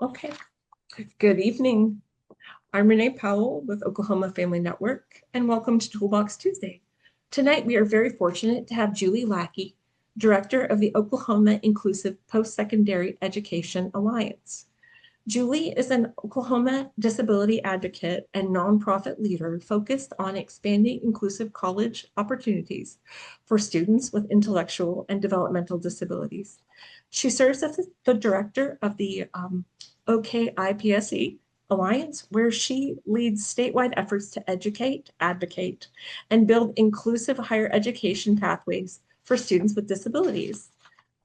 Okay. Good evening. I'm Renee Powell with Oklahoma Family Network, and welcome to Toolbox Tuesday. Tonight, we are very fortunate to have Julie Lackey, Director of the Oklahoma Inclusive Postsecondary Education Alliance. Julie is an Oklahoma disability advocate and nonprofit leader focused on expanding inclusive college opportunities for students with intellectual and developmental disabilities. She serves as the director of the OK IPSE Alliance, where she leads statewide efforts to educate, advocate, and build inclusive higher education pathways for students with disabilities.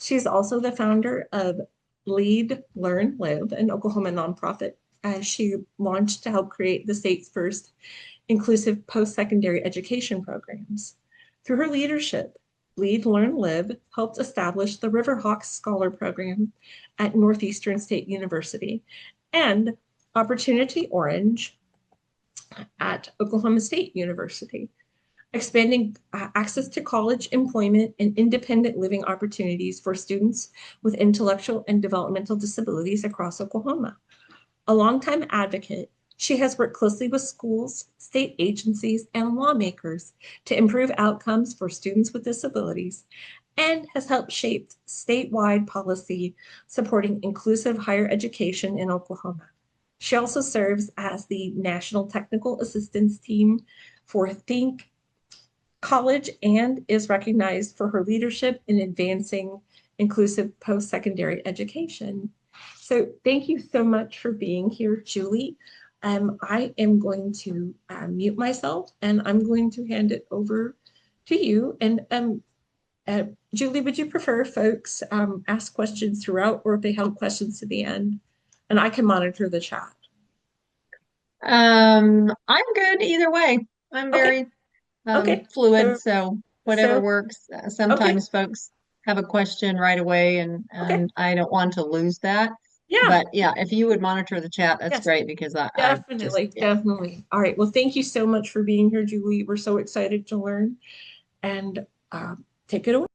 She's also the founder of Lead, Learn, Live, an Oklahoma nonprofit, as she launched to help create the state's first inclusive post-secondary education programs. Through her leadership, Lead, Learn, Live helped establish the Riverhawks Scholar Program at Northeastern State University and Opportunity Orange at Oklahoma State University, expanding access to college, employment, and independent living opportunities for students with intellectual and developmental disabilities across Oklahoma. A longtime advocate, she has worked closely with schools, state agencies, and lawmakers to improve outcomes for students with disabilities and has helped shape statewide policy supporting inclusive higher education in Oklahoma. She also serves as the National Technical Assistance Team for Think College and is recognized for her leadership in advancing inclusive post-secondary education. So thank you so much for being here, Julie. I am going to mute myself and I'm going to hand it over to you. And Julie, would you prefer folks ask questions throughout or if they have questions to the end? And I can monitor the chat. I'm good either way. I'm Okay, very okay. fluid, So, so whatever so works. okay, Sometimes folks have a question right away, and okay. I don't want to lose that. Yeah, But yeah, if you would monitor the chat, that's yes. great because I just Definitely, yeah. definitely. All right. Well, thank you so much for being here, Julie. We're so excited to learn and take it away.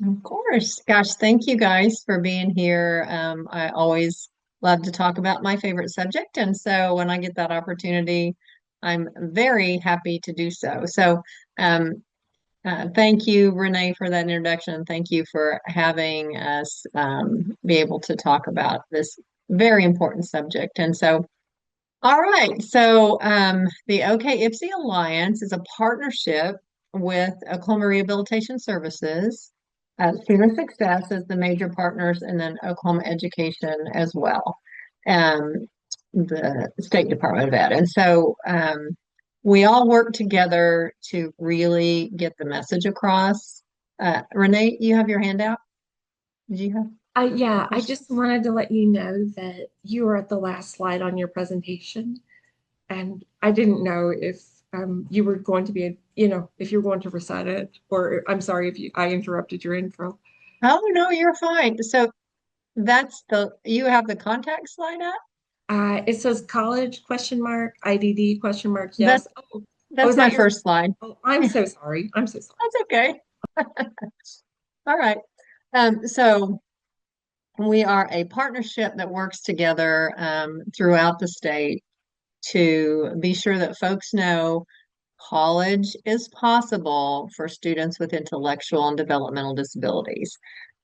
Of course. Gosh, thank you guys for being here. I always love to talk about my favorite subject, and so when I get that opportunity, I'm very happy to do so. So. Um, thank you, Renee, for that introduction. Thank you for having us be able to talk about this very important subject. And so, all right. So, the OK IPSE Alliance is a partnership with Oklahoma Rehabilitation Services, Student Success as the major partners, and then Oklahoma Education as well, the State Department of Ed. And so, we all work together to really get the message across. Renee, you have your hand out? Did you have a Yeah, I question? just wanted to let you know that you were at the last slide on your presentation, and I didn't know if you were going to be, if you were going to recite it, or I'm sorry if I interrupted your intro. Oh, no, you're fine. So that's you have the contact slide up? It says college question mark, IDD question mark. That Yes. Oh, that's is my that your? first slide. Oh, I'm That's so sorry. I'm so sorry. okay. All right. So we are a partnership that works together throughout the state to be sure that folks know college is possible for students with intellectual and developmental disabilities.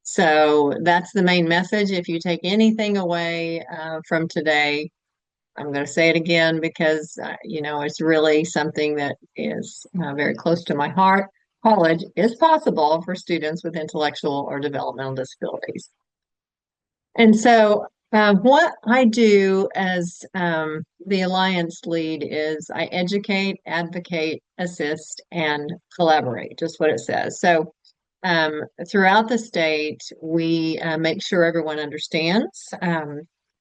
So that's the main message. If you take anything away from today, I'm going to say it again because, it's really something that is very close to my heart. College is possible for students with intellectual or developmental disabilities. And so, what I do as the Alliance lead is I educate, advocate, assist, and collaborate, just what it says. So, throughout the state, we make sure everyone understands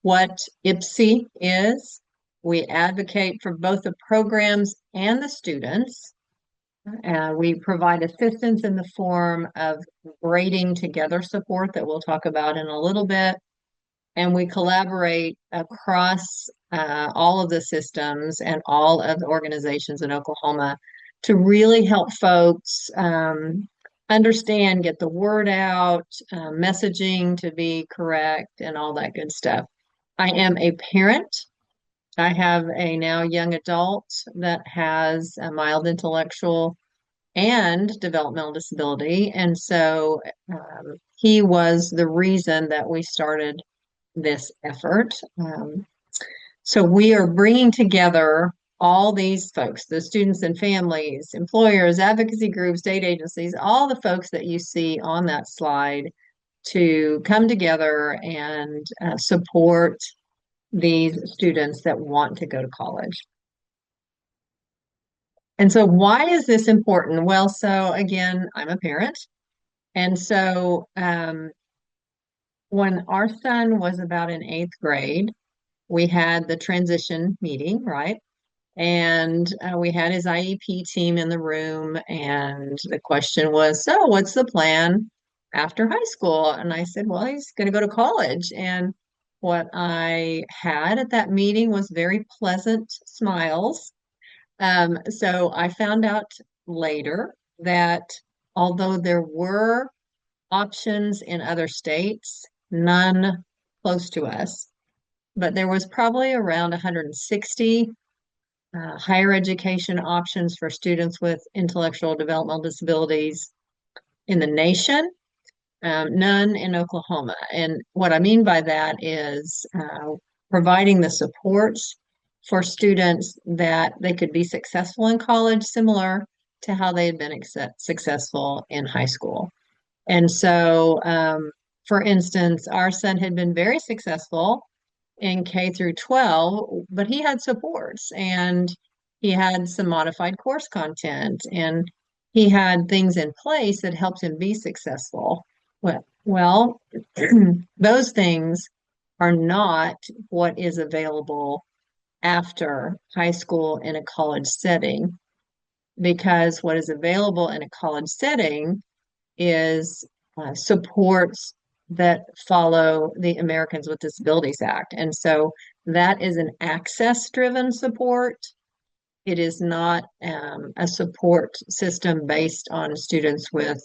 what IPSE is. We advocate for both the programs and the students. We provide assistance in the form of braiding together support that we'll talk about in a little bit, and we collaborate across all of the systems and all of the organizations in Oklahoma to really help folks understand, get the word out, messaging to be correct, and all that good stuff. I am a parent. I have a now young adult that has a mild intellectual and developmental disability. And so he was the reason that we started this effort. So we are bringing together all these folks, the students and families, employers, advocacy groups, state agencies, all the folks that you see on that slide to come together and support these students that want to go to college. And so why is this important? Well, so again, I'm a parent. And so when our son was about in eighth grade, we had the transition meeting, right? And we had his IEP team in the room, and the question was, so what's the plan after high school? And I said, well, he's going to go to college. And what I had at that meeting was very pleasant smiles. So I found out later that although there were options in other states, none close to us, but there was probably around 160 higher education options for students with intellectual developmental disabilities in the nation, none in Oklahoma. And what I mean by that is providing the supports for students that they could be successful in college, similar to how they had been successful in high school. And so, for instance, our son had been very successful in K through 12, but he had supports and he had some modified course content and he had things in place that helped him be successful. Well, those things are not what is available after high school in a college setting, because what is available in a college setting is supports that follow the Americans with Disabilities Act. And so that is an access-driven support. It is not a support system based on students with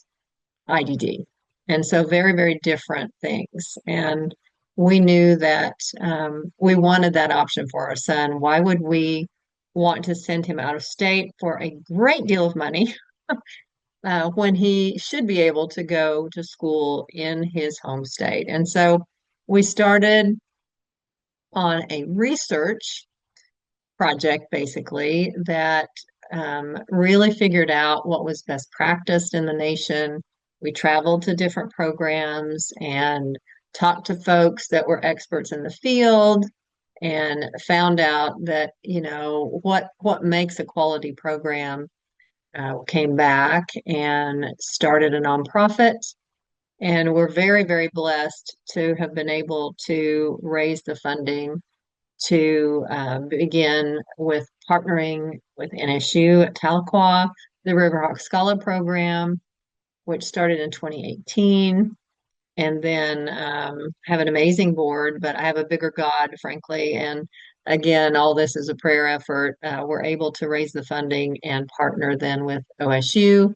IDD. And so very, very different things. And we knew that we wanted that option for our son. Why would we want to send him out of state for a great deal of money when he should be able to go to school in his home state? And so we started on a research project, basically, that really figured out what was best practiced in the nation. We traveled to different programs and talked to folks that were experts in the field and found out that, what makes a quality program. Came back and started a nonprofit. And we're very, very blessed to have been able to raise the funding to begin with partnering with NSU at Tahlequah, the Riverhawk Scholar Program, which started in 2018. And then have an amazing board, but I have a bigger God, frankly. And again, all this is a prayer effort. We're able to raise the funding and partner then with OSU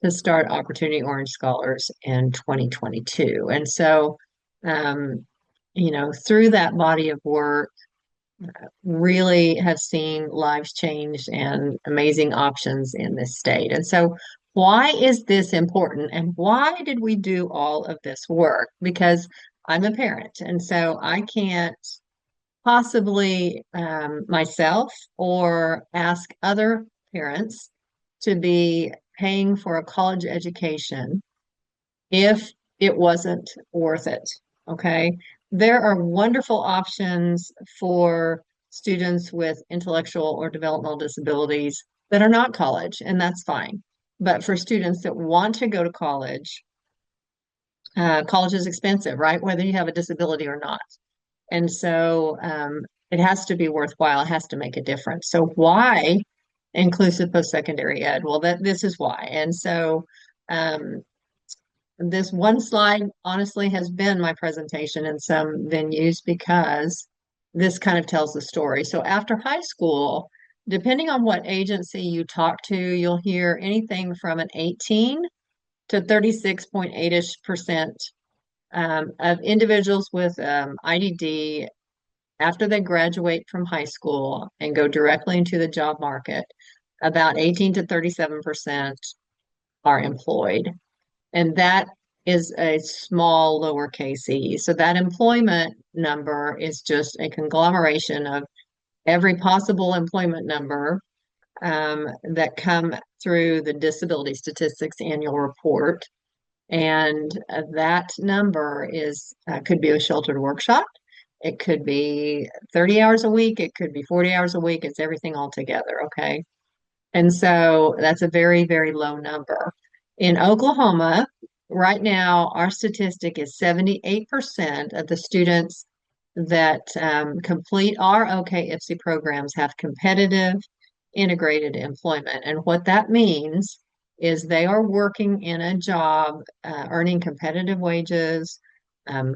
to start Opportunity Orange Scholars in 2022. And so, through that body of work, really have seen lives changed and amazing options in this state. And so, why is this important and why did we do all of this work? Because I'm a parent, and so I can't possibly myself or ask other parents to be paying for a college education if it wasn't worth it. Okay. There are wonderful options for students with intellectual or developmental disabilities that are not college, and that's fine. But for students that want to go to college, college is expensive, right? Whether you have a disability or not. And so it has to be worthwhile. It has to make a difference. So why inclusive post-secondary ed? Well, this is why. And so this one slide honestly has been my presentation in some venues because this kind of tells the story. So after high school, depending on what agency you talk to, you'll hear anything from an 18 to 36.8-ish% of individuals with IDD after they graduate from high school and go directly into the job market, about 18 to 37% are employed. And that is a small lowercase e. So that employment number is just a conglomeration of every possible employment number that come through the disability statistics annual report. And that number is could be a sheltered workshop. It could be 30 hours a week. It could be 40 hours a week. It's everything all together. Okay. And so that's a very, very low number. In Oklahoma, right now, our statistic is 78% of the students that complete our OK IPSE programs have competitive integrated employment. And what that means is they are working in a job, earning competitive wages, um,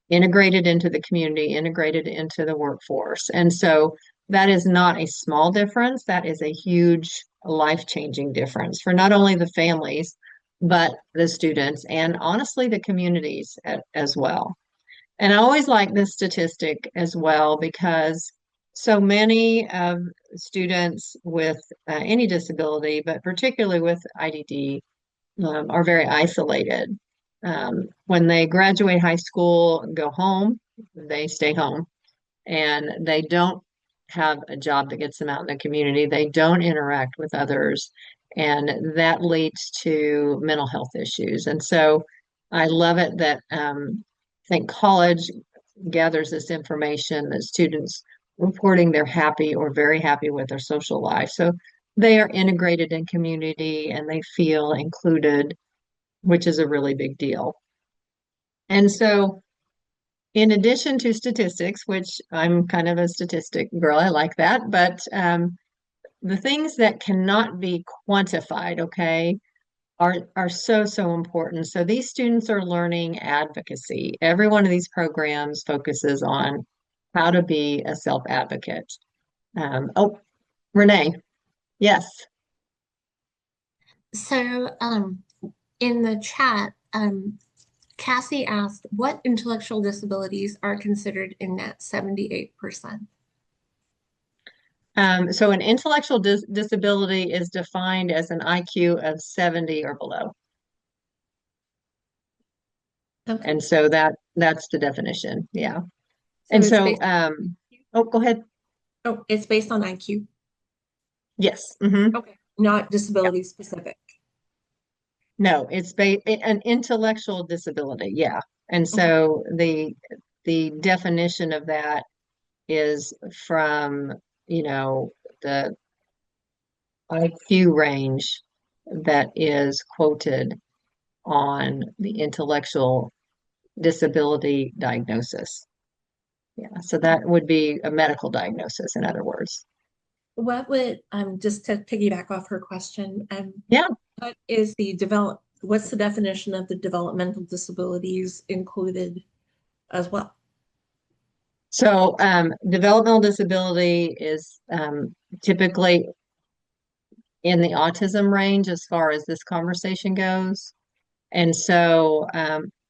integrated into the community, integrated into the workforce. And so that is not a small difference. That is a huge life-changing difference for not only the families, but the students and honestly the communities as well. And I always like this statistic as well because so many of students with any disability, but particularly with IDD, are very isolated. When they graduate high school and go home, they stay home and they don't have a job that gets them out in the community. They don't interact with others, and that leads to mental health issues. And so I love it that I think college gathers this information that students reporting they're happy or very happy with their social life. So they are integrated in community and they feel included, which is a really big deal. And so, in addition to statistics, which I'm kind of a statistic girl, I like that, but the things that cannot be quantified, okay, are so, so important. So these students are learning advocacy. Every one of these programs focuses on how to be a self-advocate. Oh, Renee, yes. So, in the chat, Cassie asked, what intellectual disabilities are considered in that 78%? So an intellectual disability is defined as an IQ of 70 or below. Okay. And so that's the definition. Yeah. So And it's so, based, oh, go ahead. oh, it's based on IQ. Yes. Mm-hmm. Okay. Not disability specific. No, it's an intellectual disability. Yeah. And Okay. so the definition of that is from, the IQ range that is quoted on the intellectual disability diagnosis. Yeah. So that would be a medical diagnosis, in other words. What would, just to piggyback off her question, Yeah. what's the definition of the developmental disabilities included as well? So developmental disability is typically in the autism range as far as this conversation goes. And so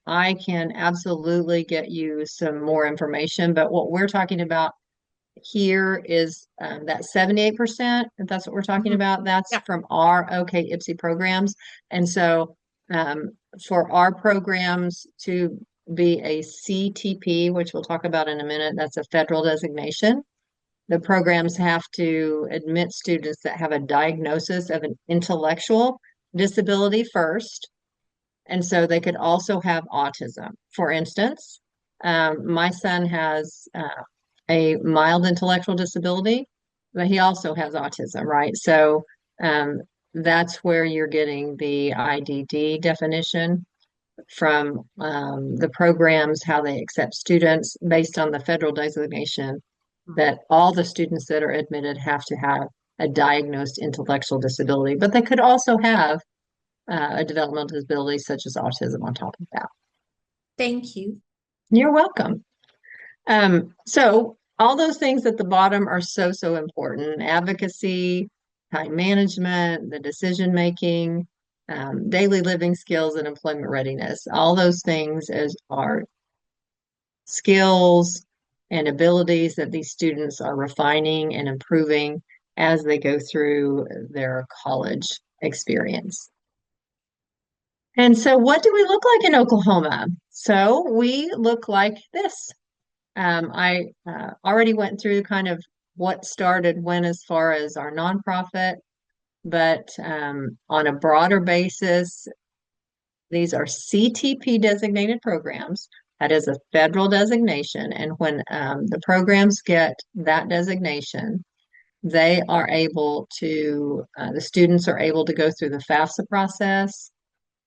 I can absolutely get you some more information, but what we're talking about here is that 78%, if that's what we're talking Mhm. about, that's Yeah. from our OK IPSE programs. And so um, for our programs to be a CTP, which we'll talk about in a minute, that's a federal designation. The programs have to admit students that have a diagnosis of an intellectual disability first. And so they could also have autism. For instance, my son has a mild intellectual disability, but he also has autism, right? So that's where you're getting the IDD definition from the programs, how they accept students based on the federal designation that all the students that are admitted have to have a diagnosed intellectual disability, but they could also have a developmental disability such as autism on top of that. Thank you. You're welcome. So all those things at the bottom are so, so important. Advocacy, time management, the decision making, daily living skills and employment readiness. All those things are skills and abilities that these students are refining and improving as they go through their college experience. And so what do we look like in Oklahoma? So we look like this. I already went through kind of what started when as far as our nonprofit, but on a broader basis, these are CTP designated programs. That is a federal designation. And when the programs get that designation, they are able to, the students are able to go through the FAFSA process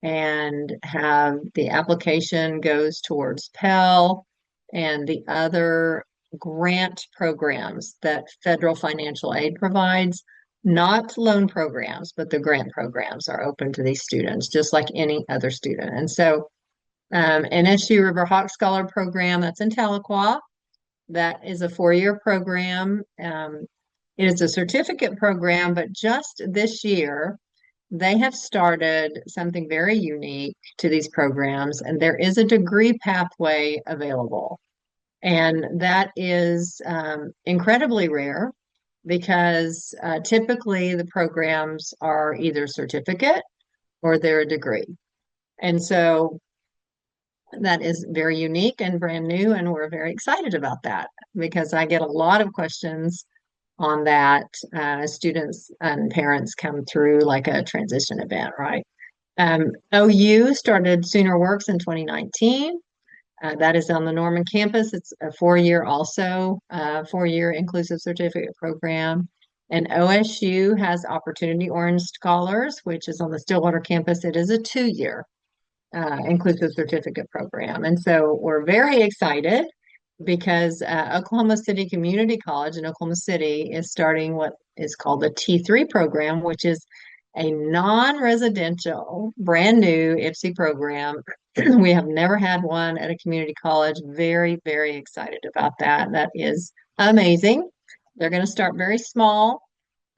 and have the application goes towards Pell and the other grant programs that federal financial aid provides. Not loan programs, but the grant programs are open to these students, just like any other student. And so, NSU River Hawk Scholar Program, that's in Tahlequah. That is a 4-year program. It is a certificate program, but just this year, they have started something very unique to these programs, and there is a degree pathway available. And that is incredibly rare because typically the programs are either certificate or they're a degree. And so that is very unique and brand new, and we're very excited about that because I get a lot of questions on that. Students and parents come through like a transition event, right? OU started Sooner Works in 2019. That is on the Norman campus. It's a 4-year also, 4-year inclusive certificate program. And OSU has Opportunity Orange Scholars, which is on the Stillwater campus. It is a 2-year inclusive certificate program. And so we're very excited because Oklahoma City Community College in Oklahoma City is starting what is called the T3 program, which is a non-residential, brand new IPSE program. We have never had one at a community college. Very, very excited about that. That is amazing. They're going to start very small,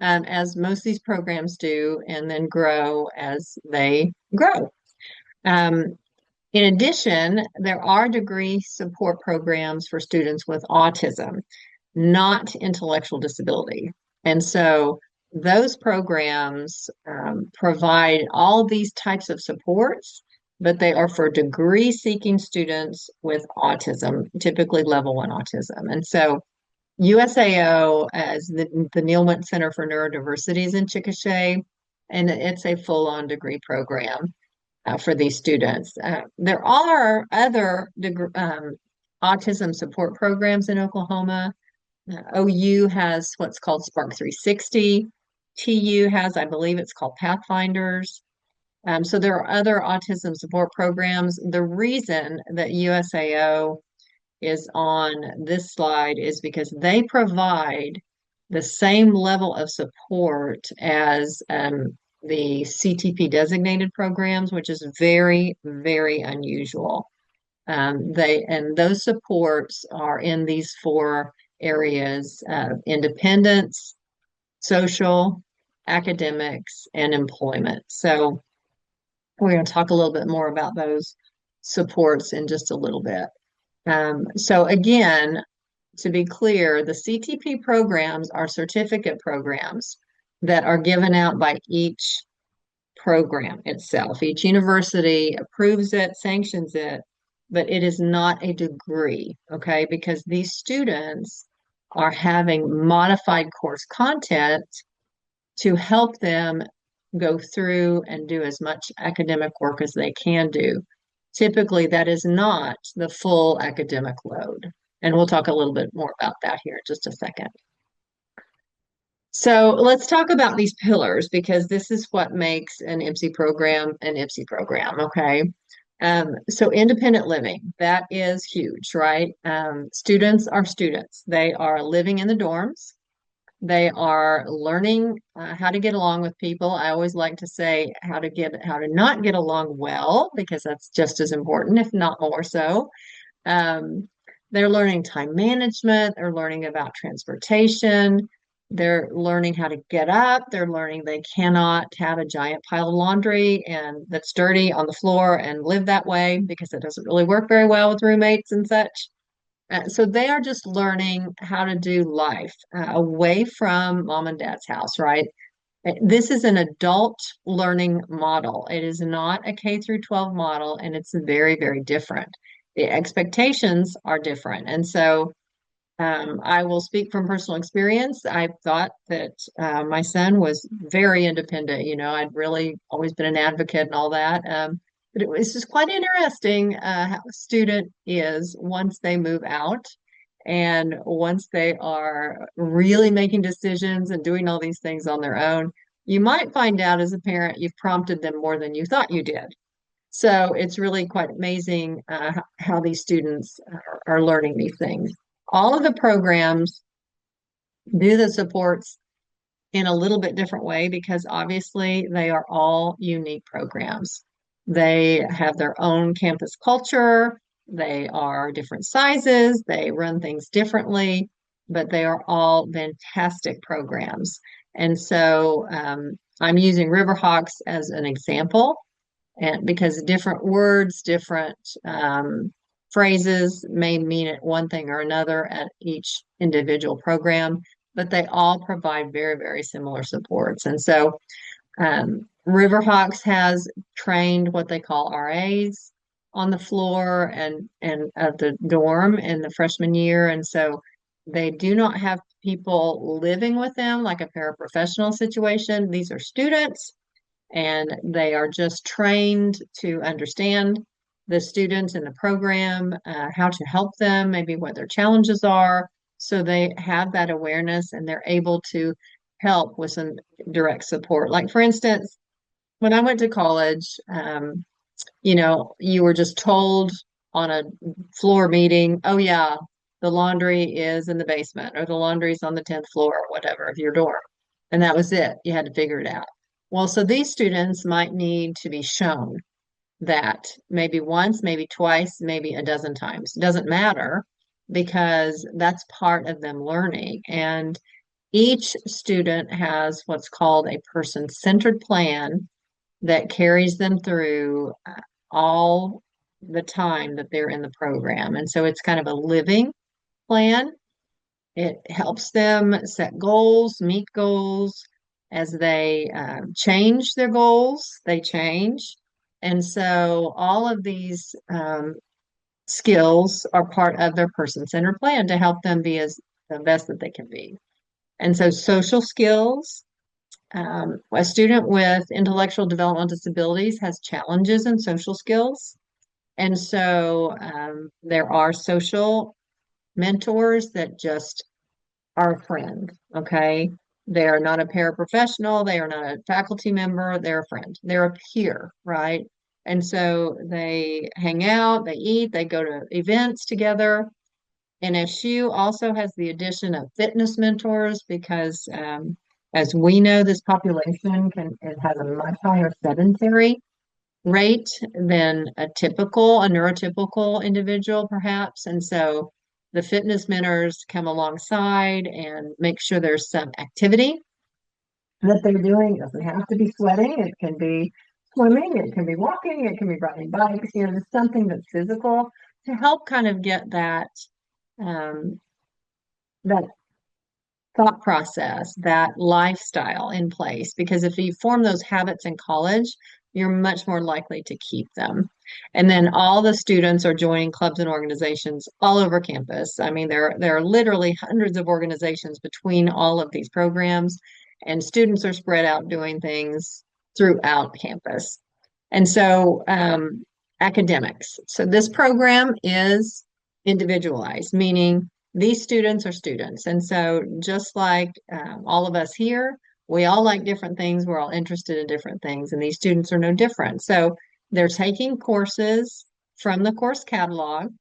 as most of these programs do, and then grow as they grow. In addition, there are degree support programs for students with autism, not intellectual disability. And so those programs provide all these types of supports, but they are for degree seeking students with autism, typically level 1 autism. And so USAO, as the Neal Center for Neurodiversity, is in Chickasha, and it's a full-on degree program for these students. There are other autism support programs in Oklahoma. OU has what's called Spark 360. TU has, I believe it's called Pathfinders. So there are other autism support programs. The reason that USAO is on this slide is because they provide the same level of support as the CTP designated programs, which is very, very unusual. And those supports are in these 4 areas: independence, social, academics, and employment. So we're going to talk a little bit more about those supports in just a little bit. So again, to be clear, the CTP programs are certificate programs that are given out by each program itself. Each university approves it, sanctions it, but it is not a degree, okay? Because these students are having modified course content to help them go through and do as much academic work as they can do. Typically, that is not the full academic load. And we'll talk a little bit more about that here in just a second. So let's talk about these pillars, because this is what makes an IPSE program an IPSE program, okay? So independent living, that is huge, right? Students are students. They are living in the dorms. They are learning how to get along with people. I always like to say how to not get along well, because that's just as important, if not more so. They're learning time management. They're learning about transportation. They're learning how to get up. They're learning they cannot have a giant pile of laundry and that's dirty on the floor and live that way, because it doesn't really work very well with roommates and such. So they are just learning how to do life away from mom and dad's house, right? This is an adult learning model. It is not a K through 12 model, and it's very, very different. The expectations are different. And so I will speak from personal experience. I thought that my son was very independent. You know, I'd really always been an advocate and all that. But it was just quite interesting how a student is once they move out and once they are really making decisions and doing all these things on their own. You might find out as a parent you've prompted them more than you thought you did. So it's really quite amazing how these students are learning these things. All of the programs do the supports in a little bit different way because obviously they are all unique programs. They have their own campus culture, they are different sizes, they run things differently, but they are all fantastic programs. And so I'm using Riverhawks as an example and because different words, different phrases may mean it one thing or another at each individual program, but they all provide very, very similar supports. And so Riverhawks has trained what they call RAs on the floor and of the dorm in the freshman year. And so they do not have people living with them like a paraprofessional situation. These are students and they are just trained to understand the students in the program, how to help them, maybe what their challenges are. So they have that awareness and they're able to help with some direct support. Like, for instance, when I went to college, you know, you were just told on a floor meeting, oh, yeah, the laundry is in the basement or the laundry's on the 10th floor or whatever of your dorm. And that was it. You had to figure it out. Well, so these students might need to be shown that maybe once, maybe twice, maybe a dozen times. It doesn't matter because that's part of them learning. And each student has what's called a person-centered plan that carries them through all the time that they're in the program. And so it's kind of a living plan. It helps them set goals, meet goals. As they change their goals, they change. And so all of these skills are part of their person-centered plan to help them be as the best that they can be. And so social skills, a student with intellectual developmental disabilities has challenges in social skills. And so there are social mentors that just are a friend, okay? They are not a paraprofessional, they are not a faculty member, they're a friend. They're a peer, right? And so they hang out, they eat, they go to events together. NSU also has the addition of fitness mentors because as we know, this population it has a much higher sedentary rate than a neurotypical individual, perhaps. And so the fitness mentors come alongside and make sure there's some activity that they're doing. It doesn't have to be sweating, it can be swimming, it can be walking, it can be riding bikes, you know, just something that's physical to help kind of get um, that thought process, that lifestyle in place. Because if you form those habits in college, you're much more likely to keep them. And then all the students are joining clubs and organizations all over campus. I mean, there are literally hundreds of organizations between all of these programs, and students are spread out doing things throughout campus. And so, academics. So this program is individualized, meaning these students are students. And so just like all of us here, we all like different things. We're all interested in different things, and these students are no different. So they're taking courses from the course catalog,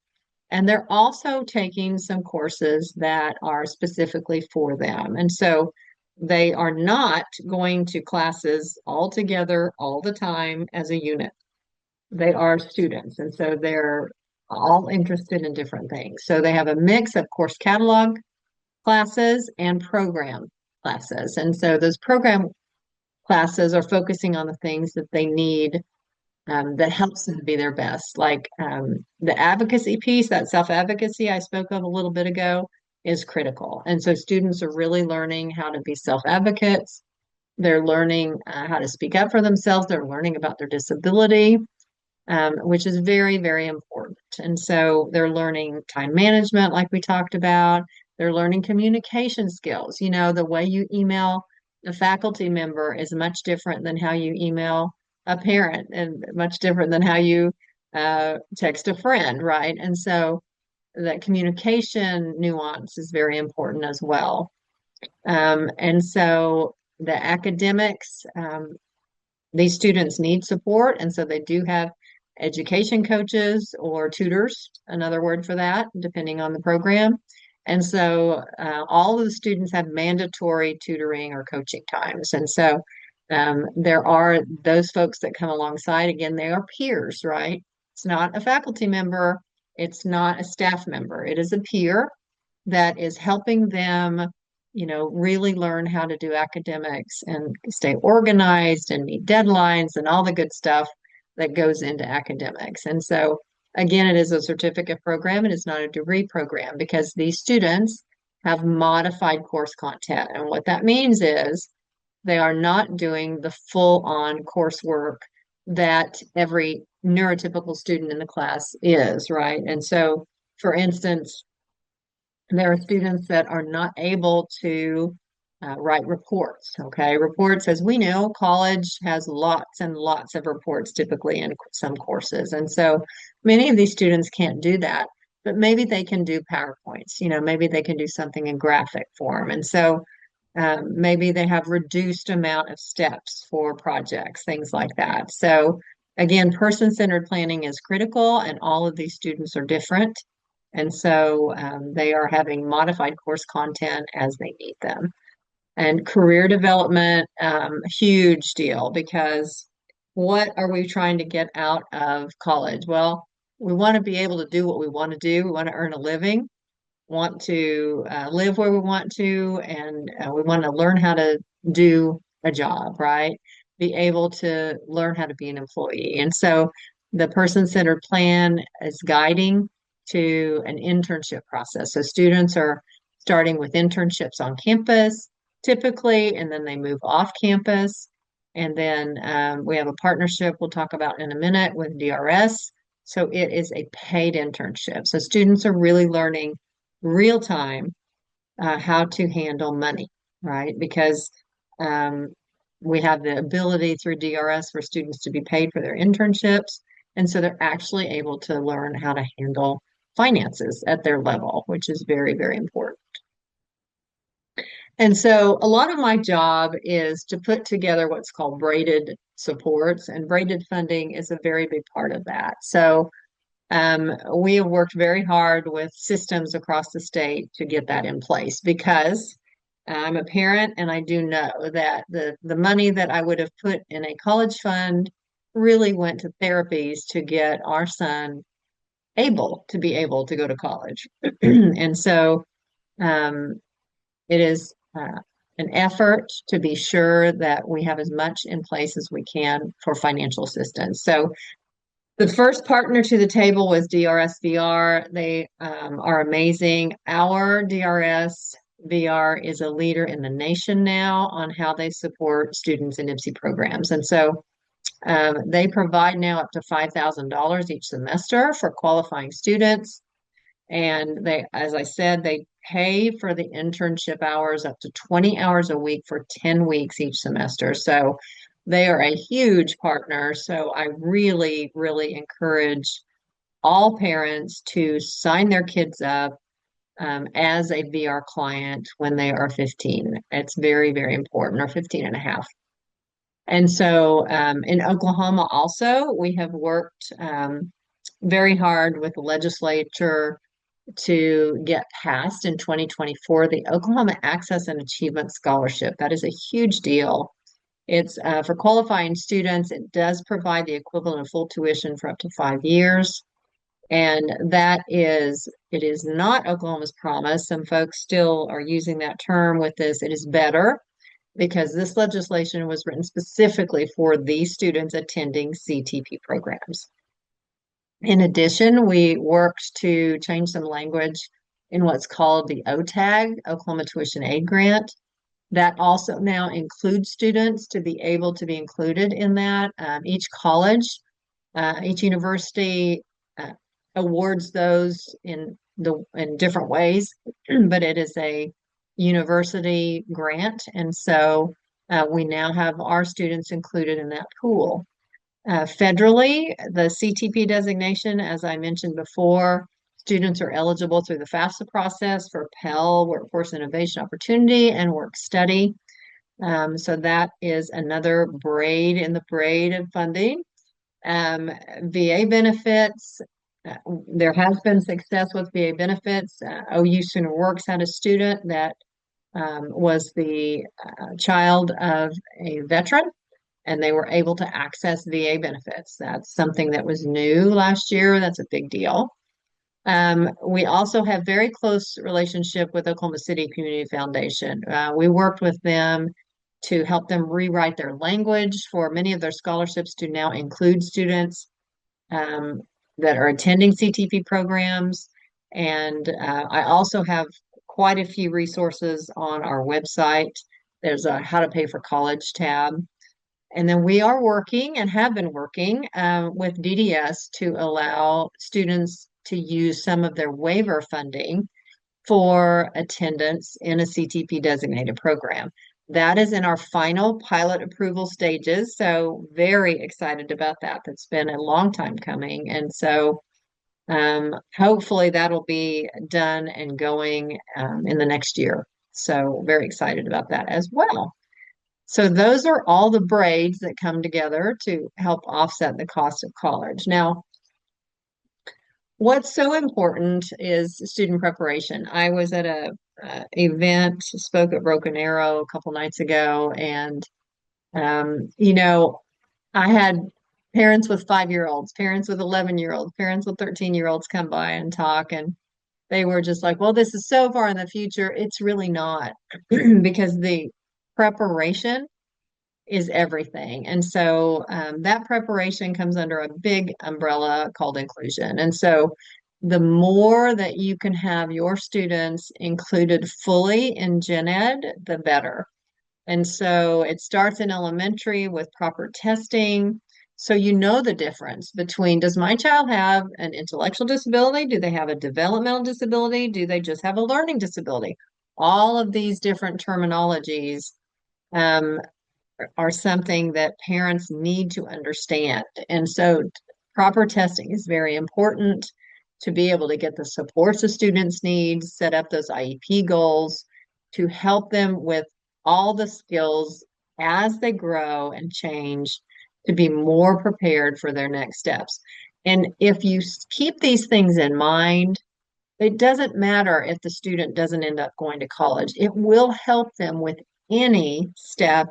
and they're also taking some courses that are specifically for them. And so they are not going to classes all together all the time as a unit. They are students, and so they're all interested in different things. So they have a mix of course catalog classes and program classes. And so those program classes are focusing on the things that they need that helps them to be their best. Like the advocacy piece, that self-advocacy I spoke of a little bit ago, is critical. And so students are really learning how to be self-advocates. They're learning how to speak up for themselves. They're learning about their disability, which is very, very important. And so they're learning time management, like we talked about. They're learning communication skills. You know, the way you email a faculty member is much different than how you email a parent, and much different than how you text a friend, right? And so that communication nuance is very important as well. And so the academics, these students need support, and so they do have education coaches or tutors, another word for that, depending on the program. And so all of the students have mandatory tutoring or coaching times. And so there are those folks that come alongside. Again, they are peers, right? It's not a faculty member, it's not a staff member, it is a peer that is helping them, you know, really learn how to do academics and stay organized and meet deadlines and all the good stuff that goes into academics. And so, again, it is a certificate program. It is not a degree program because these students have modified course content. And what that means is they are not doing the full-on coursework that every neurotypical student in the class is, right? And so, for instance, there are students that are not able to write reports. Okay, reports, as we know, college has lots and lots of reports typically in some courses. And so many of these students can't do that, but maybe they can do PowerPoints, you know, maybe they can do something in graphic form. And so maybe they have reduced amount of steps for projects, things like that. So again, person-centered planning is critical, and all of these students are different. And so they are having modified course content as they need them. And career development, huge deal, because what are we trying to get out of college? Well, we want to be able to do what we want to do. We want to earn a living, want to live where we want to, and we want to learn how to do a job, right? Be able to learn how to be an employee. And so the person-centered plan is guiding to an internship process. So students are starting with internships on campus typically, and then they move off campus. And then we have a partnership we'll talk about in a minute with DRS. So it is a paid internship. So students are really learning real time how to handle money, right? Because we have the ability through DRS for students to be paid for their internships. And so they're actually able to learn how to handle finances at their level, which is very, very important. And so a lot of my job is to put together what's called braided supports, and braided funding is a very big part of that. So we have worked very hard with systems across the state to get that in place, because I'm a parent and I do know that the money that I would have put in a college fund really went to therapies to get our son able to go to college. And so it is an effort to be sure that we have as much in place as we can for financial assistance. So the first partner to the table was DRS VR. They are amazing. Our DRS VR is a leader in the nation now on how they support students in IPSE programs. And so they provide now up to $5,000 each semester for qualifying students. And they, as I said, they pay for the internship hours up to 20 hours a week for 10 weeks each semester. So they are a huge partner. So I really, really encourage all parents to sign their kids up as a VR client when they are 15. It's very, very important, or 15 and a half. And so in Oklahoma also, we have worked very hard with the legislature to get passed in 2024 the Oklahoma Access and Achievement Scholarship. That is a huge deal. It's for qualifying students. It does provide the equivalent of full tuition for up to 5 years. And it is not Oklahoma's promise. Some folks still are using that term with this. It is better. because this legislation was written specifically for these students attending CTP programs. In addition, we worked to change some language in what's called the OTAG, Oklahoma Tuition Aid Grant. That also now includes students to be able to be included in that. Each college, each university awards those in different ways, but it is a university grant, and so we now have our students included in that pool. Federally, the CTP designation, as I mentioned before, students are eligible through the FAFSA process for Pell, Workforce Innovation Opportunity, and Work Study. So that is another braid in the braid of funding. VA benefits, there has been success with VA benefits. OU Sooner Works had a student that was the child of a veteran, and they were able to access VA benefits. That's something that was new last year. That's a big deal. We also have very close relationship with Oklahoma City Community Foundation. We worked with them to help them rewrite their language for many of their scholarships to now include students that are attending CTP programs. And I also have quite a few resources on our website. There's a How to Pay for College tab. And then we are working and have been working with DDS to allow students to use some of their waiver funding for attendance in a CTP designated program. That is in our final pilot approval stages. So very excited about that. That's been a long time coming. And so hopefully that'll be done and going in the next year. So very excited about that as well. So those are all the braids that come together to help offset the cost of college. Now, what's so important is student preparation. I was at a event, spoke at Broken Arrow a couple nights ago, and I had parents with 5-year-olds, parents with 11-year-olds, parents with 13-year-olds come by and talk, and they were just like, well, this is so far in the future. It's really not because the preparation is everything. And so that preparation comes under a big umbrella called inclusion. And so the more that you can have your students included fully in gen ed, the better. And so it starts in elementary with proper testing. So you know the difference between, does my child have an intellectual disability? Do they have a developmental disability? Do they just have a learning disability? All of these different terminologies are something that parents need to understand. And so proper testing is very important to be able to get the supports the students need, set up those IEP goals to help them with all the skills as they grow and change to be more prepared for their next steps. And if you keep these things in mind, it doesn't matter if the student doesn't end up going to college. It will help them with any step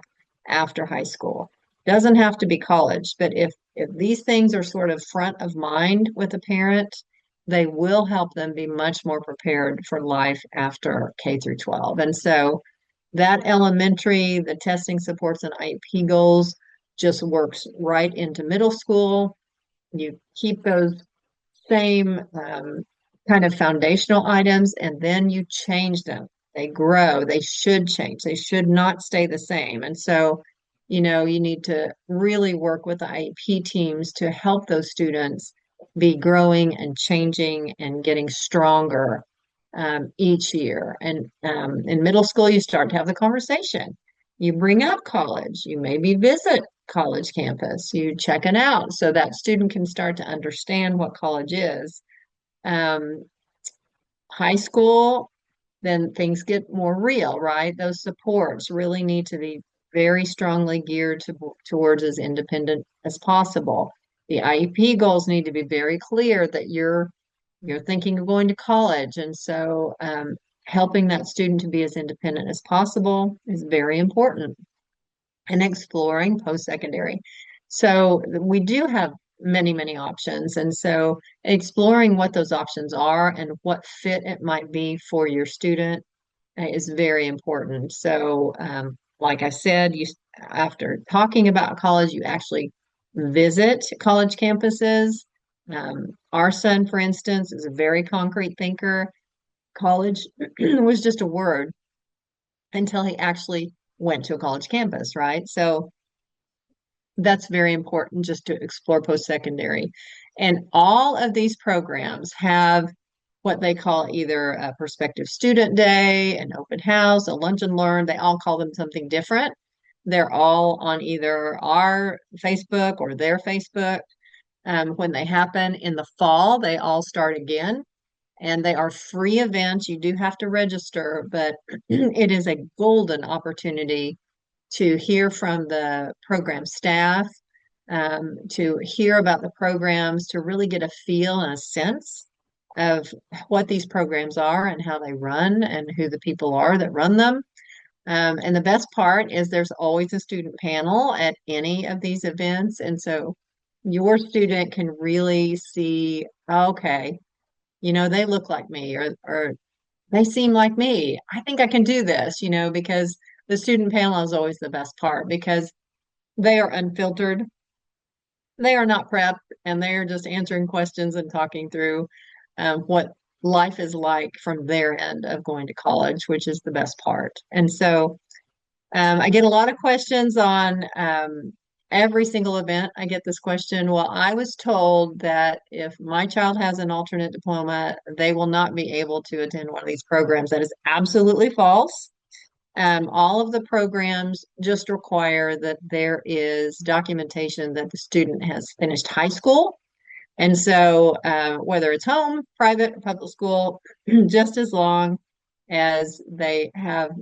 after high school. Doesn't have to be college, but if these things are sort of front of mind with a parent, they will help them be much more prepared for life after K through 12. And so that elementary, the testing supports and IEP goals just works right into middle school. You keep those same kind of foundational items, and then you change them. They grow, they should change, they should not stay the same. And so, you need to really work with the IEP teams to help those students be growing and changing and getting stronger each year. And in middle school, you start to have the conversation. You bring up college, you maybe visit college campus, you check it out so that student can start to understand what college is. High school, then things get more real, right? Those supports really need to be very strongly geared towards as independent as possible. The IEP goals need to be very clear that you're thinking of going to college. And so helping that student to be as independent as possible is very important. And exploring post-secondary. So we do have many, many options. And so exploring what those options are and what fit it might be for your student is very important. So like I said, after talking about college, you actually visit college campuses. Our son, for instance, is a very concrete thinker. College was just a word until he actually went to a college campus, right? So that's very important just to explore post-secondary. And all of these programs have what they call either a prospective student day, an open house, a lunch and learn. They all call them something different. They're all on either our Facebook or their Facebook. When they happen in the fall, they all start again. And they are free events. You do have to register, but it is a golden opportunity to hear from the program staff, to hear about the programs, to really get a feel and a sense of what these programs are and how they run and who the people are that run them. And the best part is there's always a student panel at any of these events. And so your student can really see, okay, they look like me or they seem like me. I think I can do this, because the student panel is always the best part because they are unfiltered. They are not prepped and they are just answering questions and talking through what life is like from their end of going to college, which is the best part. And so I get a lot of questions on every single event. I get this question. Well, I was told that if my child has an alternate diploma, they will not be able to attend one of these programs. That is absolutely false. All of the programs just require that there is documentation that the student has finished high school. And so, whether it's home, private, or public school, just as long as they have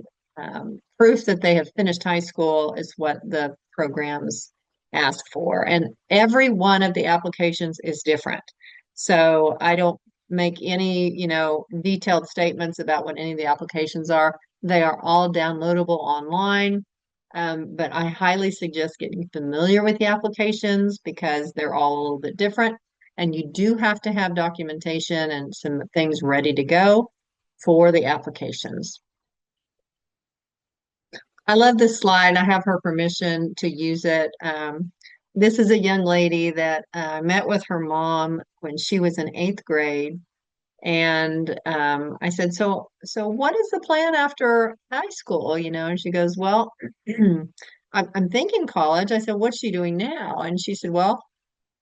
proof that they have finished high school is what the programs ask for. And every one of the applications is different. So I don't make any, detailed statements about what any of the applications are. They are all downloadable online. But I highly suggest getting familiar with the applications because they're all a little bit different. And you do have to have documentation and some things ready to go for the applications. I love this slide. I have her permission to use it. This is a young lady that met with her mom when she was in 8th grade. And I said, so what is the plan after high school? And she goes, well, I'm thinking college. I said, what's she doing now? And she said, well,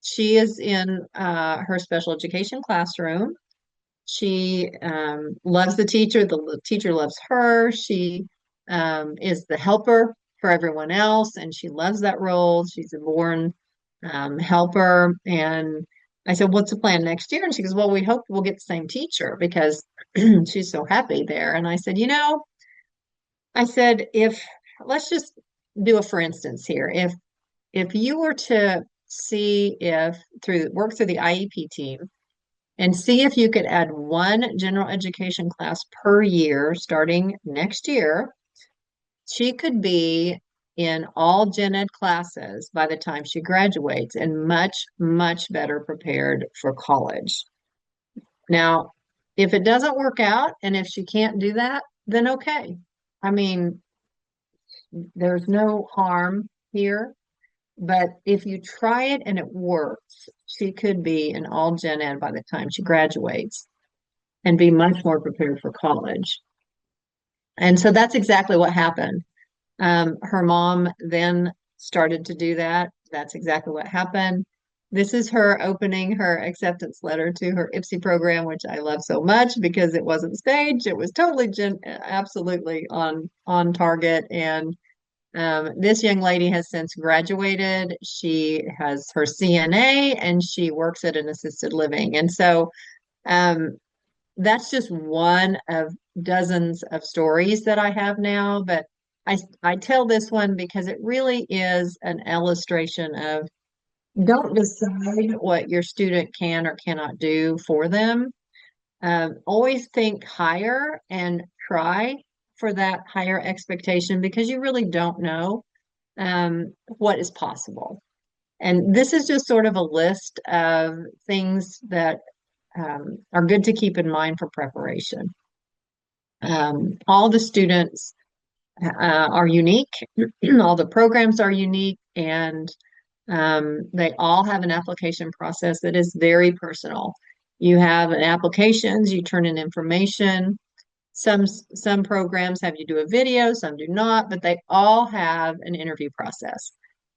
she is in her special education classroom. She loves the teacher. The teacher loves her. She is the helper for everyone else, and she loves that role. She's a born helper. And I said, what's the plan next year? And she goes, well, we hope we'll get the same teacher because she's so happy there. And I said, if let's just do a for instance here. If you were to see if work through the IEP team and see if you could add one general education class per year starting next year, she could be in all gen ed classes by the time she graduates and much, much better prepared for college. Now, if it doesn't work out and if she can't do that, then okay. I mean, there's no harm here. But if you try it and it works, she could be in all gen ed by the time she graduates and be much more prepared for college. And so that's exactly what happened. Her mom then started to do that. That's exactly what happened. This is her opening her acceptance letter to her IPSE program, which I love so much because it wasn't staged. It was totally absolutely on target. And this young lady has since graduated. She has her CNA and she works at an assisted living. And so that's just one of dozens of stories that I have now. But I tell this one because it really is an illustration of don't decide what your student can or cannot do for them. Always think higher and try for that higher expectation because you really don't know what is possible. And this is just sort of a list of things that are good to keep in mind for preparation. All the students are unique. All the programs are unique, and they all have an application process that is very personal. You have an applications, you turn in information. Some programs have you do a video, some do not, but they all have an interview process.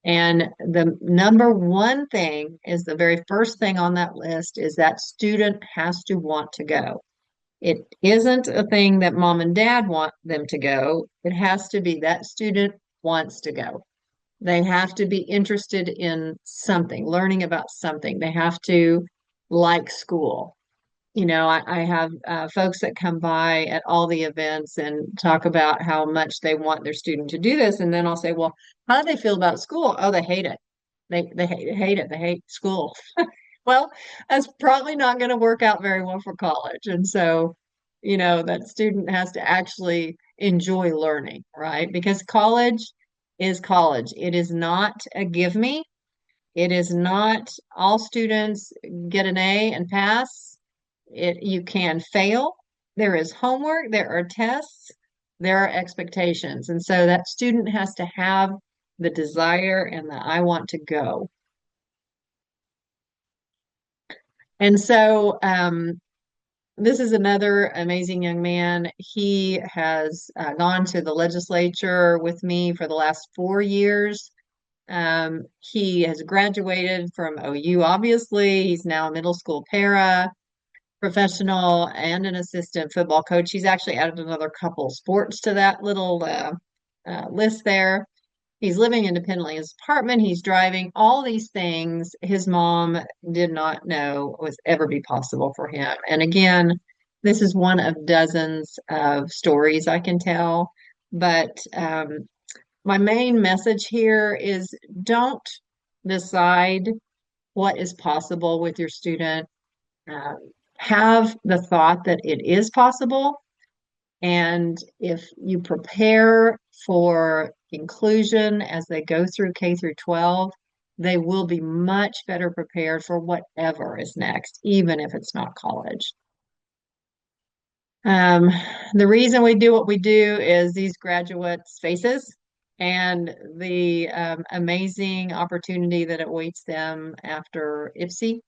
And the number one thing is the very first thing on that list is that student has to want to go. It isn't a thing that mom and dad want them to go. It has to be that student wants to go. They have to be interested in something, learning about something. They have to like school. I have folks that come by at all the events and talk about how much they want their student to do this. And then I'll say, well, how do they feel about school? Oh, they hate it. They hate it. They hate school. Well, that's probably not going to work out very well for college. And so, that student has to actually enjoy learning, right? Because college is college. It is not a give me. It is not all students get an A and pass. You can fail. There is homework, there are tests, there are expectations. And so that student has to have the desire and the I want to go. And so this is another amazing young man. He has gone to the legislature with me for the last 4 years. He has graduated from OU, obviously. He's now a middle school para professional and an assistant football coach. He's actually added another couple sports to that little list there. He's living independently in his apartment. He's driving all these things his mom did not know was ever be possible for him. And again, this is one of dozens of stories I can tell. But my main message here is don't decide what is possible with your student. Have the thought that it is possible. And if you prepare for inclusion as they go through K through 12, they will be much better prepared for whatever is next, even if it's not college. The reason we do what we do is these graduates' faces and the amazing opportunity that awaits them after IPSE.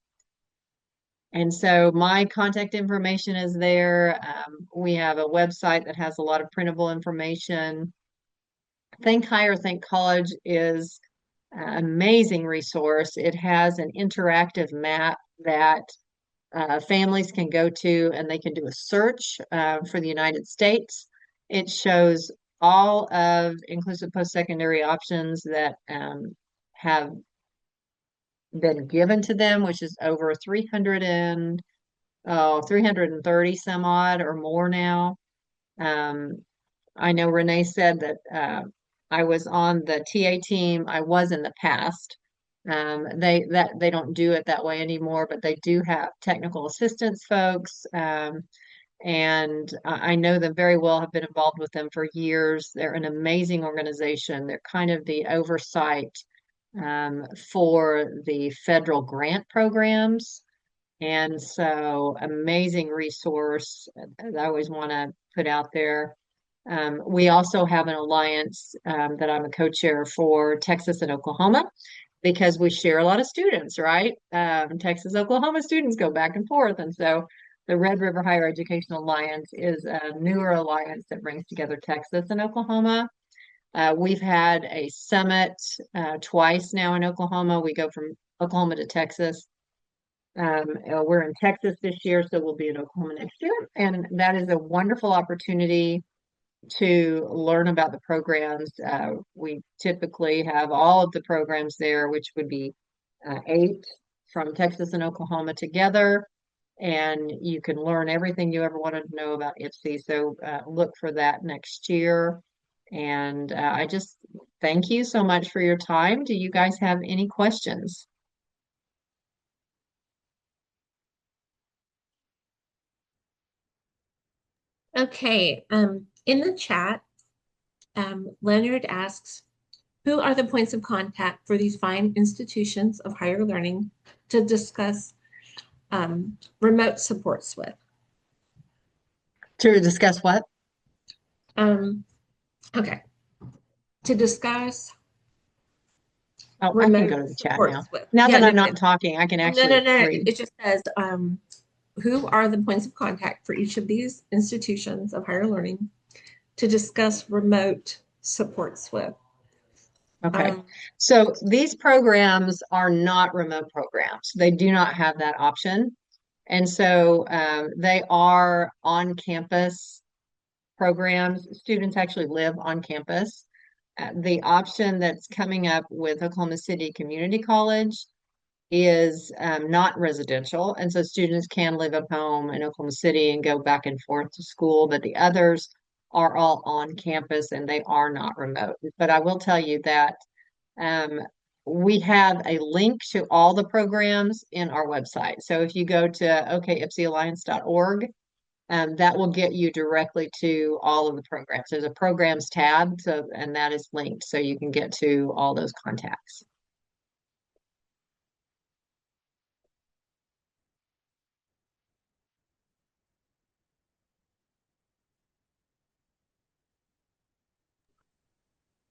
And so my contact information is there. We have a website that has a lot of printable information. Think Higher, Think College is an amazing resource. It has an interactive map that families can go to, and they can do a search for the United States. It shows all of inclusive post-secondary options that have been given to them, which is over 330 some odd or more now. I know Renee said that I was on the TA team. I was in the past. They don't do it that way anymore, but they do have technical assistance folks. And I know them very well, have been involved with them for years. They're an amazing organization. They're kind of the oversight for the federal grant programs. And so amazing resource that I always want to put out there. We also have an alliance that I'm a co-chair for Texas and Oklahoma because we share a lot of students, right? Texas, Oklahoma students go back and forth. And so the Red River Higher Education Alliance is a newer alliance that brings together Texas and Oklahoma. We've had a summit twice now in Oklahoma. We go from Oklahoma to Texas. We're in Texas this year, so we'll be in Oklahoma next year. And that is a wonderful opportunity to learn about the programs. We typically have all of the programs there, which would be 8 from Texas and Oklahoma together. And you can learn everything you ever wanted to know about IPSE. So look for that next year. And I just thank you so much for your time. Do you guys have any questions? Okay, in the chat, Leonard asks, who are the points of contact for these fine institutions of higher learning to discuss remote supports with? To discuss what? Okay. To discuss Oh, I can go remote to the chat now. supports with. Now Yeah, that no, I'm not talking, I can no, no, actually no. read. It just says, who are the points of contact for each of these institutions of higher learning to discuss remote supports with? Okay. Um, So these programs are not remote programs. They do not have that option. And so they are on campus programs. Students actually live on campus. The option that's coming up with Oklahoma City Community College is not residential. And so students can live at home in Oklahoma City and go back and forth to school, but the others are all on campus and they are not remote. But I will tell you that um, we have a link to all the programs in our website. So if you go to okipsealliance.org, that will get you directly to all of the programs. There's a programs tab, so and that is linked, so you can get to all those contacts.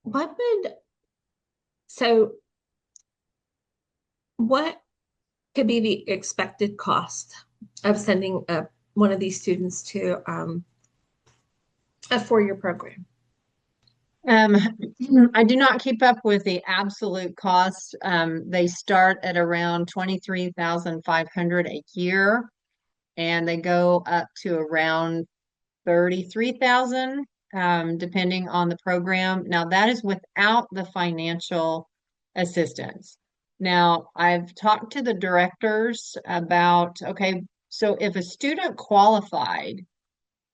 what would, so what could be the expected cost of sending one of these students to a four-year program? Um, I do not keep up with the absolute cost. They start at around 23,500 a year, and they go up to around 33,000, depending on the program. Now, that is without the financial assistance. Now, I've talked to the directors about, okay, so if a student qualified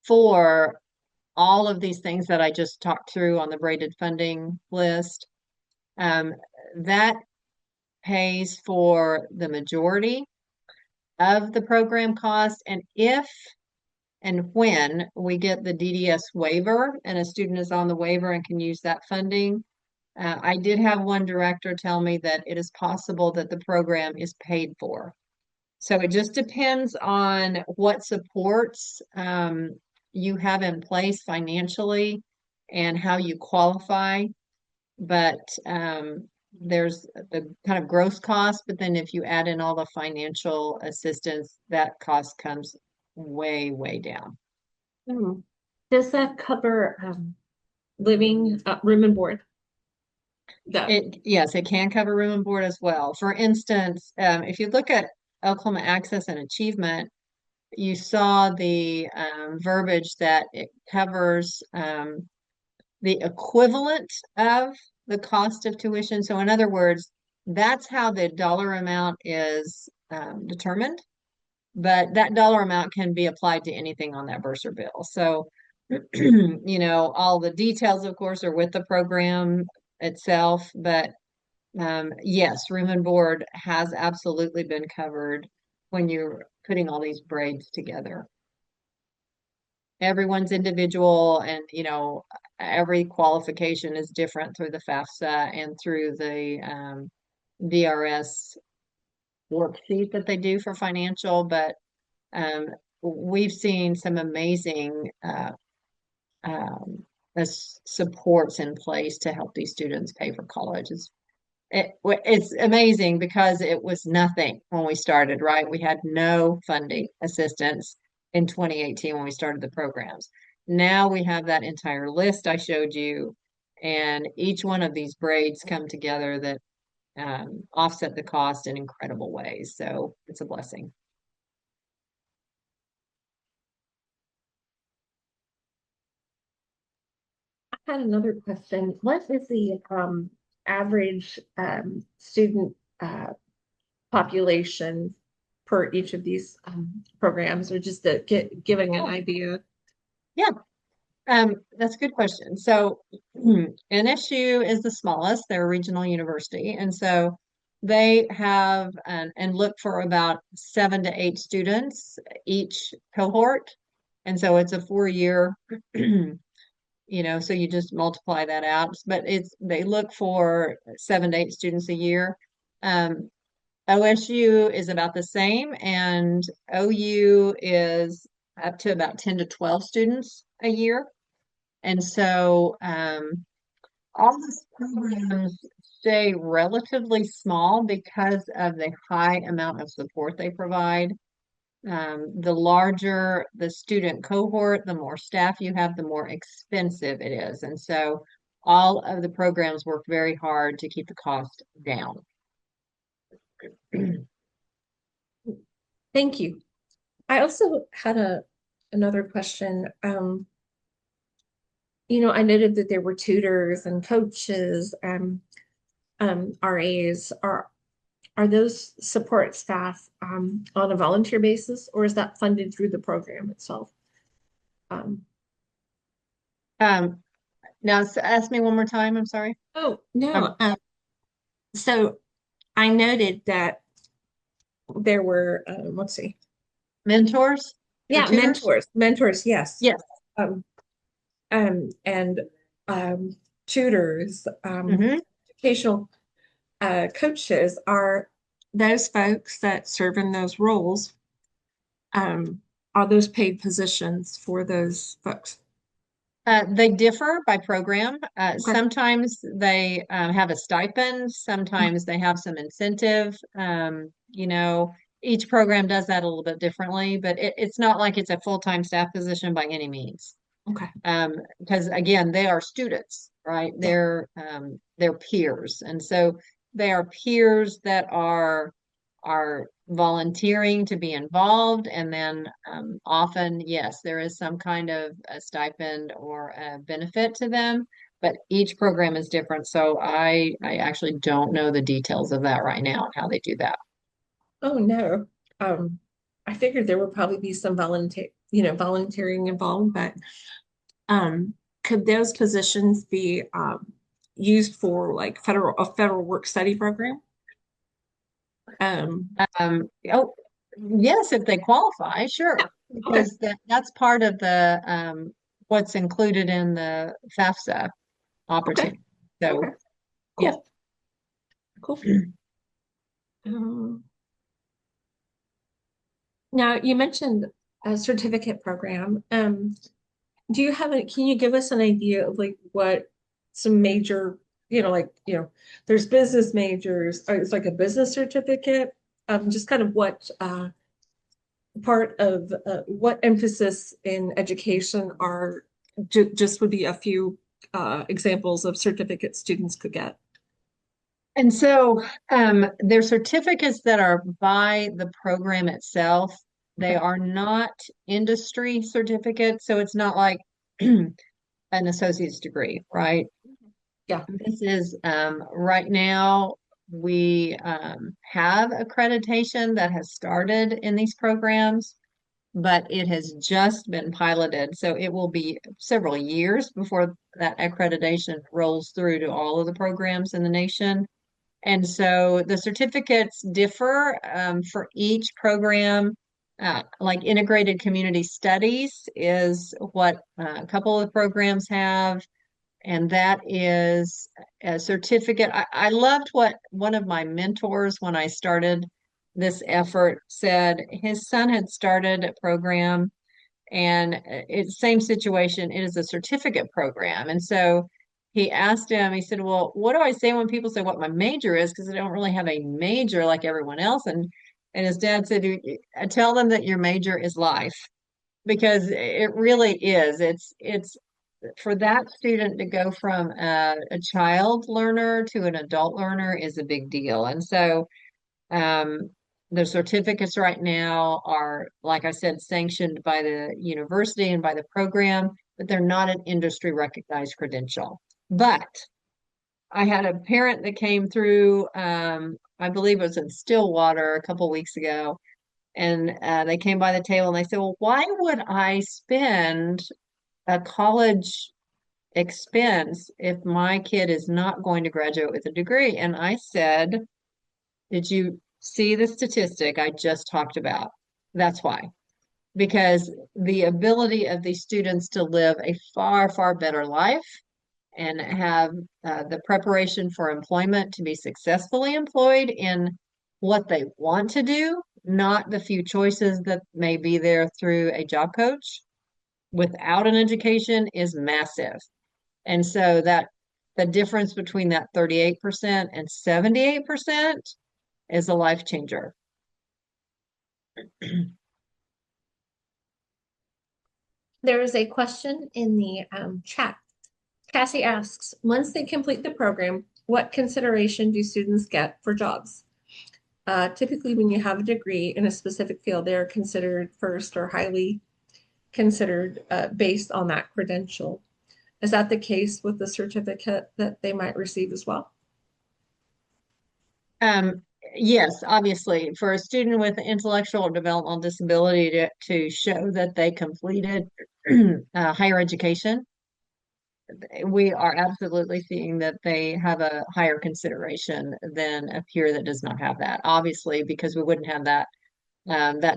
for all of these things that I just talked through on the braided funding list, um, that pays for the majority of the program cost. And if and when we get the DDS waiver and a student is on the waiver and can use that funding, I did have one director tell me that it is possible that the program is paid for. So it just depends on what supports you have in place financially and how you qualify. But there's the kind of gross cost, but then if you add in all the financial assistance, that cost comes way, way down. Hmm. Does that cover living, room and board? That, Yes, it can cover room and board as well. For instance, if you look at Oklahoma Access and Achievement, you saw the verbiage that it covers the equivalent of the cost of tuition. So in other words, that's how the dollar amount is determined, but that dollar amount can be applied to anything on that bursar bill. So, all the details, of course, are with the program itself, but yes, room and board has absolutely been covered when you're putting all these braids together. Everyone's individual and, every qualification is different through the FAFSA and through the DRS worksheet that they do for financial, but um, we've seen some amazing um, supports in place to help these students pay for college. It's amazing because it was nothing when we started, right? We had no funding assistance in 2018 when we started the programs. Now we have that entire list I showed you, and each one of these braids come together that offset the cost in incredible ways. So it's a blessing. I had another question. What is the average student population per each of these programs, or just to giving an idea? Yeah, that's a good question. So NSU is the smallest, they're a regional university, and so they have and look for about 7 to 8 students each cohort. And so it's a 4-year, so you just multiply that out. But they look for 7 to 8 students a year. OSU is about the same, and OU is up to about 10 to 12 students a year. And so all these programs stay relatively small because of the high amount of support they provide. The larger the student cohort, the more staff you have, the more expensive it is. And so all of the programs work very hard to keep the cost down. Thank you. I also had another question. I noted that there were tutors and coaches and RAs. Are those support staff on a volunteer basis, or is that funded through the program itself? Um, Um, Now ask me one more time. I'm sorry. oh, Um, no. So I noted that there were, let's see. Mentors or Yeah, tutors? mentors, yes. Yes. Um, and tutors, Hmm. educational coaches are those folks that serve in those roles, um, are those paid positions for those folks? They differ by program. Okay. Sometimes they have a stipend. Sometimes they have some incentive. Each program does that a little bit differently, but it's not like it's a full-time staff position by any means. Okay. Because again, they are students, right? Yeah. They're peers, and so they are peers that are volunteering to be involved, and then often, yes, there is some kind of a stipend or a benefit to them, but each program is different. So I actually don't know the details of that right now and how they do that. Oh, no. Um, I figured there would probably be some volunteering involved, but could those positions be used for like a federal work study program? Um, Oh, yes, if they qualify, yeah. sure, Okay. because that's part of the what's included in the FAFSA Okay. opportunity. So, Okay. yeah. Cool. Cool. Um, Now you mentioned a certificate program. Can you give us an idea of like what some major, there's business majors, it's like a business certificate, just kind of what emphasis in education are just would be a few examples of certificates students could get. And so they're certificates that are by the program itself. They Okay. are not industry certificates, so it's not like an associate's degree, right? Yeah. This is right now we have accreditation that has started in these programs, but it has just been piloted. So it will be several years before that accreditation rolls through to all of the programs in the nation. And so the certificates differ for each program. Like integrated community studies is what a couple of programs have, and that is a certificate. I loved what one of my mentors, when I started this effort, said. His son had started a program, and it's same situation. It is a certificate program. And so he asked him, he said, well, what do I say when people say what my major is? Because I don't really have a major like everyone else. And his dad said, I tell them that your major is life, because it really is. It's for that student to go from a child learner to an adult learner is a big deal. And so um, the certificates right now are, like I said, sanctioned by the university and by the program, but they're not an industry recognized credential. But I had a parent that came through, I believe it was in Stillwater a couple weeks ago, and they came by the table and they said, well, why would I spend a college expense if my kid is not going to graduate with a degree? And I said, did you see the statistic I just talked about? That's why. Because the ability of these students to live a far, far better life and have the preparation for employment to be successfully employed in what they want to do, not the few choices that may be there through a job coach, without an education is massive. And so that the difference between that 38% and 78% is a life changer. There is a question in the chat. Cassie asks, once they complete the program, what consideration do students get for jobs? Typically, when you have a degree in a specific field, they are considered first or highly considered based on that credential. Is that the case with the certificate that they might receive as well? Um, yes, obviously, for a student with intellectual or developmental disability to show that they completed higher education, we are absolutely seeing that they have a higher consideration than a peer that does not have that. Obviously, because we wouldn't have that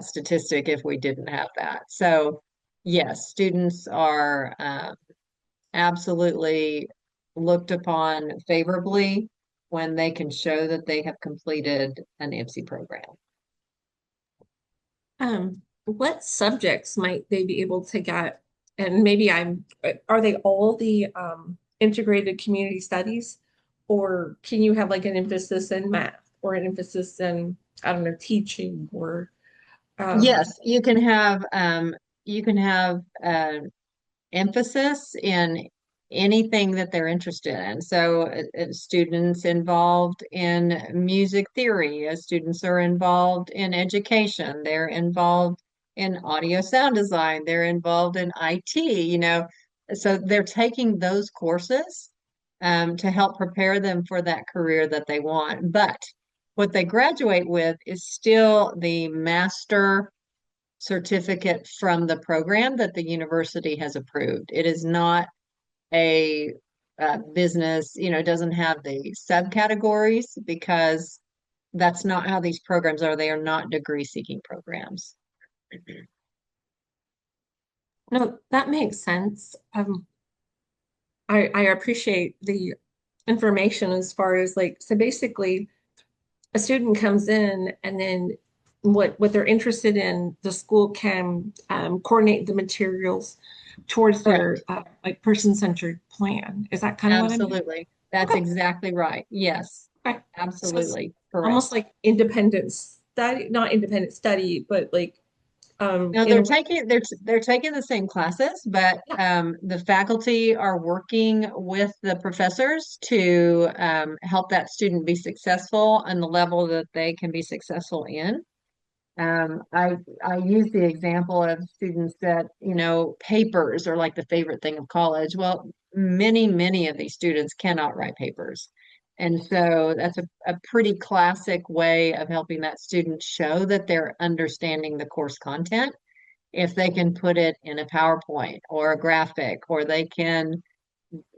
statistic if we didn't have that. So, yes, students are absolutely looked upon favorably when they can show that they have completed an IPSE program. What subjects might they be able to get? And maybe are they all the integrated community studies? Or can you have like an emphasis in math or an emphasis in, I don't know, teaching or Yes, you can have emphasis in anything that they're interested in. So, students involved in music theory, students are involved in education, they're involved in audio sound design, they're involved in IT, so they're taking those courses to help prepare them for that career that they want. But what they graduate with is still the master certificate from the program that the university has approved. It is not a business, it doesn't have the subcategories because that's not how these programs are. They are not degree seeking programs. no, that makes sense. I appreciate the information as far as like, so basically a student comes in and then what they're interested in, the school can coordinate the materials towards their Correct. like person-centered plan. Is that kind of what I'm hearing? Absolutely. That's Okay. exactly right. Yes, Okay. So it's absolutely almost correct. like independent study, not independent study, but like Now in a they're way. taking the same classes, but Yeah. the faculty are working with the professors to help that student be successful on the level that they can be successful in. I use the example of students that, papers are like the favorite thing of college. Well, many of these students cannot write papers. And so that's a pretty classic way of helping that student show that they're understanding the course content. If they can put it in a PowerPoint or a graphic, or they can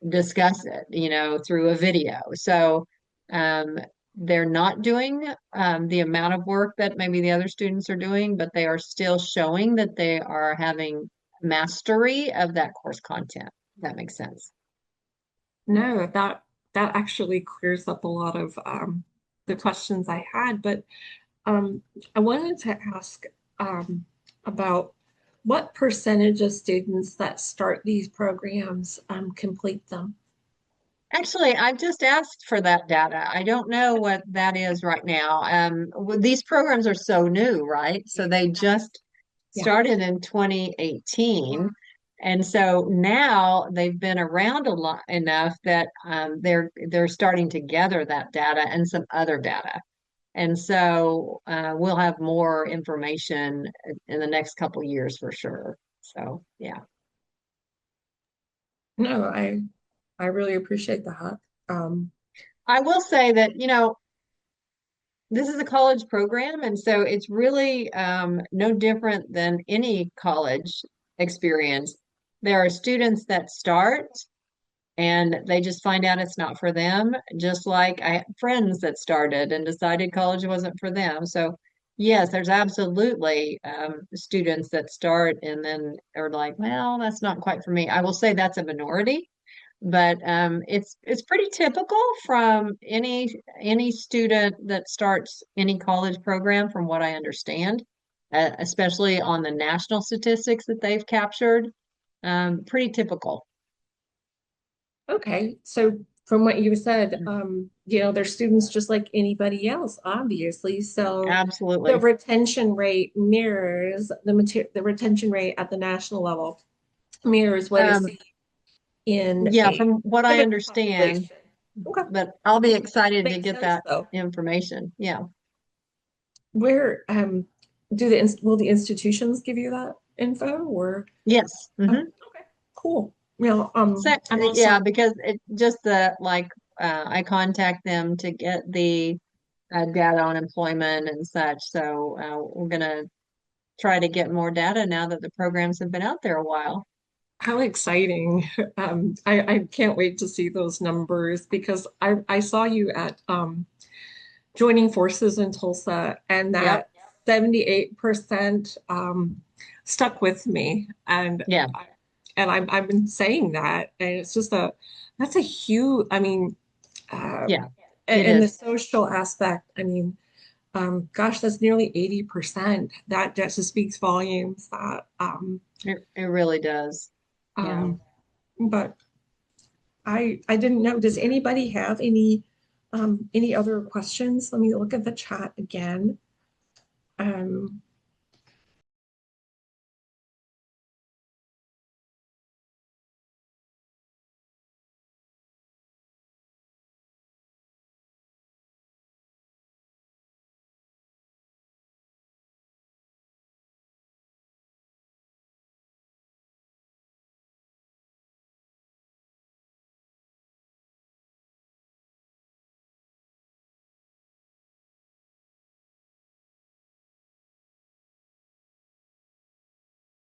discuss it, through a video. So um, they're not doing the amount of work that maybe the other students are doing, but they are still showing that they are having mastery of that course content. If that makes sense. No, that actually clears up a lot of the questions I had, but Um, I wanted to ask about what percentage of students that start these programs complete them? Actually, I've just asked for that data. I don't know what that is right now. These programs are so new, right? So they just Yeah. started in 2018. And so now they've been around a lot enough that they're starting to gather that data and some other data. And so we'll have more information in the next couple years for sure. So yeah. No, I really appreciate that. Um, I will say that, this is a college program, and so it's really no different than any college experience. There are students that start and they just find out it's not for them, just like I have friends that started and decided college wasn't for them. So, yes, there's absolutely students that start and then are like, well, that's not quite for me. I will say that's a minority, but it's pretty typical from any student that starts any college program, from what I understand, especially on the national statistics that they've captured. pretty typical. Okay, so from what you said, Mm. they're students just like anybody else, obviously. So the Absolutely. retention rate mirrors the retention rate at the national level mirrors what is Um, seen in yeah, a from what I typical understand, population. Okay, but I'll be excited to makes get sense that though. information. Yeah. Where will the institutions give you that info or Yes. oh, okay, cool. So, I'm yeah, also because it just I contact them to get the data on employment and such. So we're gonna try to get more data now that the programs have been out there a while. how exciting. I can't wait to see those numbers because I saw you at joining forces in Tulsa and Yep. that 78% stuck with me Yeah. I've been saying that and it's just that's a huge I mean uh, Yeah. It and the is. social aspect I mean gosh that's nearly 80% that just speaks volumes that It really does. Yeah. um but I didn't know. Does anybody have any other questions? Let me look at the chat again.